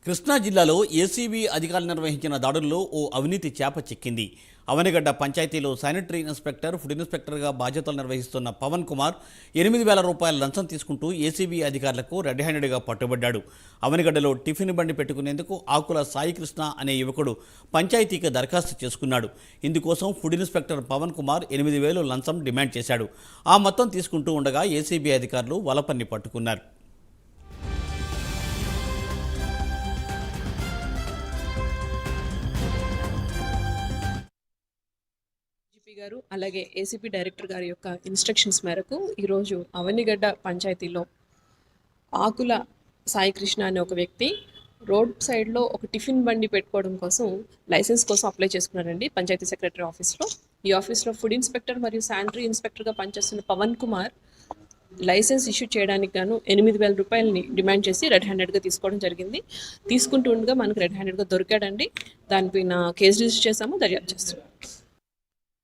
కృష్ణా జిల్లాలో ఏసీబీ అధికారులు నిర్వహించిన దాడుల్లో ఓ అవినీతి చేప చిక్కింది. అవనిగడ్డ పంచాయతీలో శానిటరీ ఇన్స్పెక్టర్, ఫుడ్ ఇన్స్పెక్టర్గా బాధ్యతలు నిర్వహిస్తున్న పవన్ కుమార్ 8,000 రూపాయల లంచం తీసుకుంటూ ఏసీబీ అధికారులకు రెడ్ హ్యాండెడ్గా పట్టుబడ్డాడు. అవనిగడ్డలో టిఫిన్ బండి పెట్టుకునేందుకు ఆకుల సాయికృష్ణ అనే యువకుడు పంచాయతీకి దరఖాస్తు చేసుకున్నాడు. ఇందుకోసం ఫుడ్ ఇన్స్పెక్టర్ పవన్ కుమార్ 8,000 లంచం డిమాండ్ చేశాడు. ఆ మొత్తం తీసుకుంటూ ఉండగా ఏసీబీ అధికారులు వలపన్ని పట్టుకున్నారు. గారు అలాగే ఏసీపీ డైరెక్టర్ గారి యొక్క ఇన్స్ట్రక్షన్స్ మేరకు ఈరోజు అవనిగడ్డ పంచాయతీలో ఆకుల సాయికృష్ణ అనే ఒక వ్యక్తి రోడ్ సైడ్లో ఒక టిఫిన్ బండి పెట్టుకోవడం కోసం లైసెన్స్ కోసం అప్లై చేసుకున్నారండి పంచాయతీ సెక్రటరీ ఆఫీస్లో. ఈ ఆఫీస్లో ఫుడ్ ఇన్స్పెక్టర్ మరియు శానిటరీ ఇన్స్పెక్టర్గా పనిచేస్తున్న పవన్ కుమార్ లైసెన్స్ ఇష్యూ చేయడానికి గాను 8,000 రూపాయలని డిమాండ్ చేసి రెడ్ హ్యాండెడ్గా తీసుకోవడం జరిగింది. తీసుకుంటూ ఉండగా మనకు రెడ్ హ్యాండెడ్గా దొరికాడండి. దానిపైన కేసు రిజిస్టర్ చేసాము, దర్యాప్తు చేస్తున్నాం.